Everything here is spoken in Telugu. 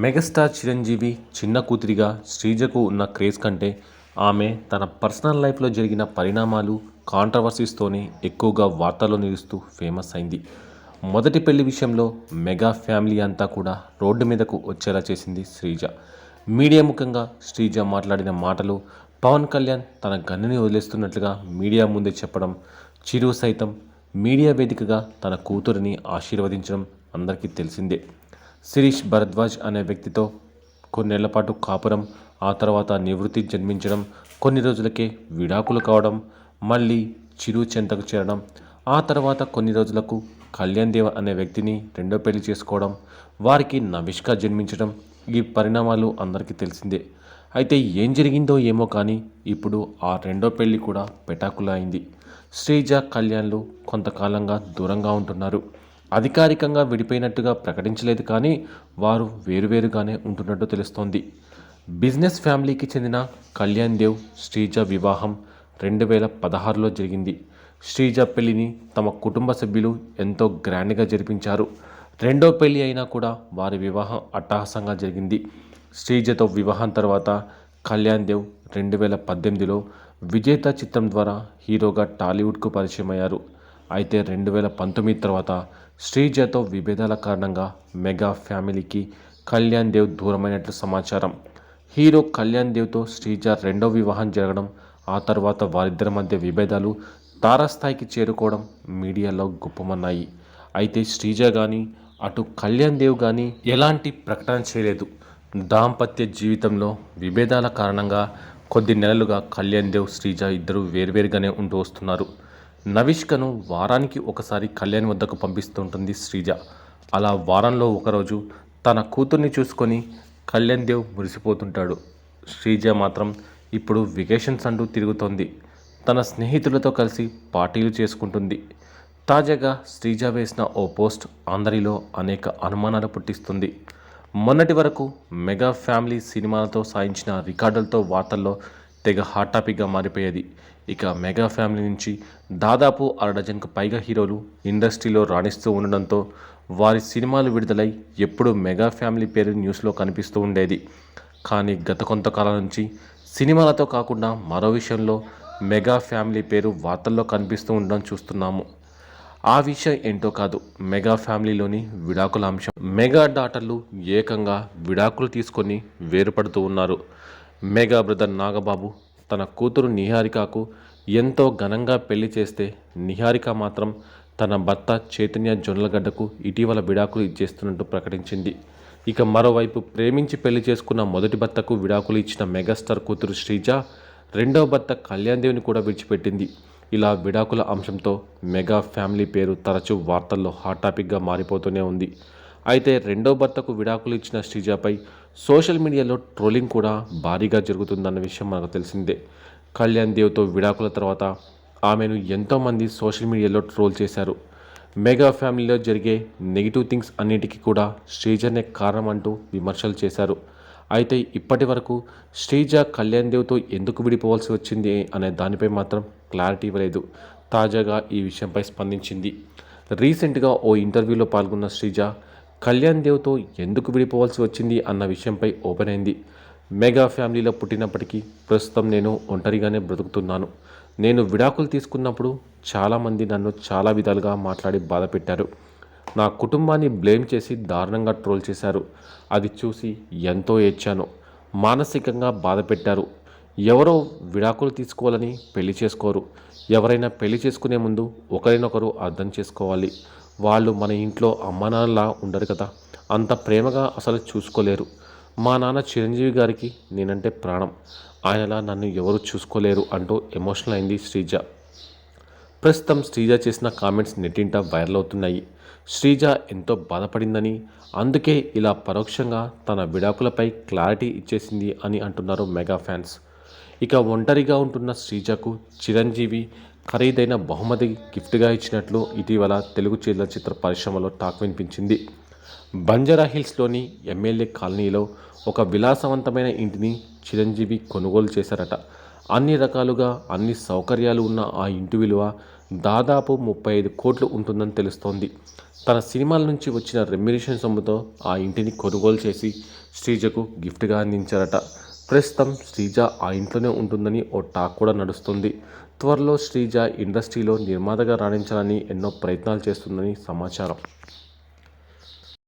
మెగాస్టార్ చిరంజీవి చిన్న కూతురిగా శ్రీజకు ఉన్న క్రేజ్ కంటే ఆమె తన పర్సనల్ లైఫ్లో జరిగిన పరిణామాలు కాంట్రవర్సీస్తోనే ఎక్కువగా వార్తల్లో నిలుస్తూ ఫేమస్ అయింది. మొదటి పెళ్లి విషయంలో మెగా ఫ్యామిలీ అంతా కూడా రోడ్డు మీదకు వచ్చేలా చేసింది శ్రీజ. మీడియా ముఖంగా శ్రీజ మాట్లాడిన మాటలు పవన్ కళ్యాణ్ తన గన్నుని వదిలేస్తున్నట్లుగా మీడియా ముందే చెప్పడం, చిరు సైతం మీడియా వేదికగా తన కూతురిని ఆశీర్వదించడం అందరికీ తెలిసిందే. శిరీష్ భరద్వాజ్ అనే వ్యక్తితో కొన్నేళ్ల పాటు కాపురం, ఆ తర్వాత నివృత్తి జన్మించడం, కొన్ని రోజులకే విడాకులు కావడం, మళ్ళీ చిరు చెంతకు చేరడం, ఆ తర్వాత కొన్ని రోజులకు కళ్యాణ్ దేవ్ అనే వ్యక్తిని రెండో పెళ్లి చేసుకోవడం, వారికి నవిష్క జన్మించడం, ఈ పరిణామాలు అందరికీ తెలిసిందే. అయితే ఏం జరిగిందో ఏమో కానీ ఇప్పుడు ఆ రెండో పెళ్లి కూడా పెటాకులా అయింది. శ్రీజ, కళ్యాణ్లు కొంతకాలంగా దూరంగా ఉంటున్నారు. అధికారికంగా విడిపోయినట్టుగా ప్రకటించలేదు కానీ వారు వేరువేరుగానే ఉంటున్నట్టు తెలుస్తోంది. బిజినెస్ ఫ్యామిలీకి చెందిన కళ్యాణ్ దేవ్, శ్రీజ వివాహం 2016లో జరిగింది. శ్రీజ పెళ్లిని తమ కుటుంబ సభ్యులు ఎంతో గ్రాండ్గా జరిపించారు. రెండో పెళ్లి అయినా కూడా వారి వివాహం అట్టహాసంగా జరిగింది. శ్రీజతో వివాహం తర్వాత కళ్యాణ్ దేవ్ 2018లో విజేత చిత్రం ద్వారా హీరోగా టాలీవుడ్కు పరిచయం అయ్యారు. అయితే 2019 తర్వాత శ్రీజతో విభేదాల కారణంగా మెగా ఫ్యామిలీకి కళ్యాణ్ దేవ్ దూరమైనట్లు సమాచారం. హీరో కళ్యాణ్ దేవ్తో శ్రీజ రెండో వివాహం జరగడం, ఆ తర్వాత వారిద్దరి మధ్య విభేదాలు తారాస్థాయికి చేరుకోవడం మీడియాలో గుప్పమన్నాయి. అయితే శ్రీజ కానీ అటు కళ్యాణ్ దేవ్ కానీ ఎలాంటి ప్రకటన చేయలేదు. దాంపత్య జీవితంలో విభేదాల కారణంగా కొద్ది నెలలుగా కళ్యాణ్ దేవ్, శ్రీజ ఇద్దరు వేర్వేరుగానే ఉంటూ వస్తున్నారు. నవిష్కను వారానికి ఒకసారి కళ్యాణ్ వద్దకు పంపిస్తుంటుంది శ్రీజ. అలా వారంలో ఒకరోజు తన కూతుర్ని చూసుకొని కళ్యాణ్ దేవ్ మురిసిపోతుంటాడు. శ్రీజ మాత్రం ఇప్పుడు వెకేషన్స్ అంటూ తిరుగుతోంది. తన స్నేహితులతో కలిసి పార్టీలు చేసుకుంటుంది. తాజాగా శ్రీజ వేసిన ఓ పోస్ట్ అందరిలో అనేక అనుమానాలు పుట్టిస్తుంది. మొన్నటి వరకు మెగా ఫ్యామిలీ సినిమాలతో సాధించిన రికార్డులతో వార్తల్లో తెగ హాట్ టాపిక్గా మారిపోయేది. ఇక మెగా ఫ్యామిలీ నుంచి దాదాపు 1/2 డజన్కు పైగా హీరోలు ఇండస్ట్రీలో రాణిస్తూ ఉండడంతో వారి సినిమాలు విడుదలై ఎప్పుడు మెగా ఫ్యామిలీ పేరు న్యూస్లో కనిపిస్తూ ఉండేది. కానీ గత కొంతకాలం నుంచి సినిమాలతో కాకుండా మరో విషయంలో మెగా ఫ్యామిలీ పేరు వార్తల్లో కనిపిస్తూ ఉండడం చూస్తున్నాము. ఆ విషయం ఏంటో కాదు, మెగా ఫ్యామిలీలోని విడాకుల అంశం. మెగా డాటర్లు ఏకంగా విడాకులు తీసుకొని వేరుపడుతూ ఉన్నారు. మెగా బ్రదర్ నాగబాబు తన కూతురు నిహారికకు ఎంతో ఘనంగా పెళ్లి చేస్తే నిహారిక మాత్రం తన భర్త చైతన్య జొన్నలగడ్డకు ఇటీవల విడాకులు ఇచ్చేస్తున్నట్టు ప్రకటించింది. ఇక మరోవైపు ప్రేమించి పెళ్లి చేసుకున్న మొదటి భర్తకు విడాకులు ఇచ్చిన మెగాస్టార్ కూతురు శ్రీజ రెండవ భర్త కళ్యాణ్ దేవ్ని కూడా విడిచిపెట్టింది. ఇలా విడాకుల అంశంతో మెగా ఫ్యామిలీ పేరు తరచూ వార్తల్లో హాట్ టాపిక్గా మారిపోతూనే ఉంది. అయితే రెండో భర్తకు విడాకులు ఇచ్చిన శ్రీజపై సోషల్ మీడియాలో ట్రోలింగ్ కూడా భారీగా జరుగుతుందన్న విషయం మనకు తెలిసిందే. కళ్యాణ్ దేవ్తో విడాకుల తర్వాత ఆమెను ఎంతోమంది సోషల్ మీడియాలో ట్రోల్ చేశారు. మెగా ఫ్యామిలీలో జరిగే నెగిటివ్ థింగ్స్ అన్నిటికీ కూడా శ్రీజనే కారణం అంటూ విమర్శలు చేశారు. అయితే ఇప్పటి వరకు శ్రీజ కళ్యాణ్ దేవ్తో ఎందుకు విడిపోవాల్సి వచ్చింది అనే దానిపై మాత్రం క్లారిటీ ఇవ్వలేదు. తాజాగా ఈ విషయంపై స్పందించింది. రీసెంట్గా ఓ ఇంటర్వ్యూలో పాల్గొన్న శ్రీజ కళ్యాణ్ దేవ్తో ఎందుకు విడిపోవాల్సి వచ్చింది అన్న విషయంపై ఓపెన్ అయింది. మెగా ఫ్యామిలీలో పుట్టినప్పటికీ ప్రస్తుతం నేను ఒంటరిగానే బ్రతుకుతున్నాను. నేను విడాకులు తీసుకున్నప్పుడు చాలామంది నన్ను చాలా విధాలుగా మాట్లాడి బాధ పెట్టారు. నా కుటుంబాన్ని బ్లేమ్ చేసి దారుణంగా ట్రోల్ చేశారు. అది చూసి ఎంతో ఏడ్చాను. మానసికంగా బాధ పెట్టారు. ఎవరో విడాకులు తీసుకోవాలని పెళ్లి చేసుకోరు. ఎవరైనా పెళ్లి చేసుకునే ముందు ఒకరినొకరు అర్థం చేసుకోవాలి. వాళ్ళు మన ఇంట్లో అమ్మానాన్నలా ఉండరు కదా, అంత ప్రేమగా అసలు చూసుకోలేరు. మా నాన్న చిరంజీవి గారికి నేనంటే ప్రాణం, ఆయనలా నన్ను ఎవరు చూసుకోలేరు అంటూ ఎమోషనల్ అయింది శ్రీజ. ప్రస్తుతం శ్రీజ చేసిన కామెంట్స్ నెట్టింట వైరల్ అవుతున్నాయి. శ్రీజ ఎంతో బాధపడిందని, అందుకే ఇలా పరోక్షంగా తన విడాకులపై క్లారిటీ ఇచ్చేసింది అని అంటున్నారు మెగా ఫ్యాన్స్. ఇక ఒంటరిగా ఉంటున్న శ్రీజకు చిరంజీవి ఖరీదైన బహుమతి గిఫ్ట్గా ఇచ్చినట్లు ఇటీవల తెలుగు చలనచిత్ర పరిశ్రమలో టాక్ వినిపించింది. బంజారా హిల్స్లోని ఎమ్మెల్యే కాలనీలో ఒక విలాసవంతమైన ఇంటిని చిరంజీవి కొనుగోలు చేశారట. అన్ని రకాలుగా అన్ని సౌకర్యాలు ఉన్న ఆ ఇంటి విలువ దాదాపు 35 కోట్లు ఉంటుందని తెలుస్తోంది. తన సినిమాల నుంచి వచ్చిన రెమ్యునరేషన్ సొమ్ముతో ఆ ఇంటిని కొనుగోలు చేసి శ్రీజకు గిఫ్ట్గా అందించారట. ప్రస్తుతం శ్రీజ ఆ ఇంట్లోనే ఉంటుందని ఓ టాక్ కూడా నడుస్తుంది. త్వరలో శ్రీజ ఇండస్ట్రీలో నిర్మాతగా రాణించాలని ఎన్నో ప్రయత్నాలు చేస్తుందని సమాచారం.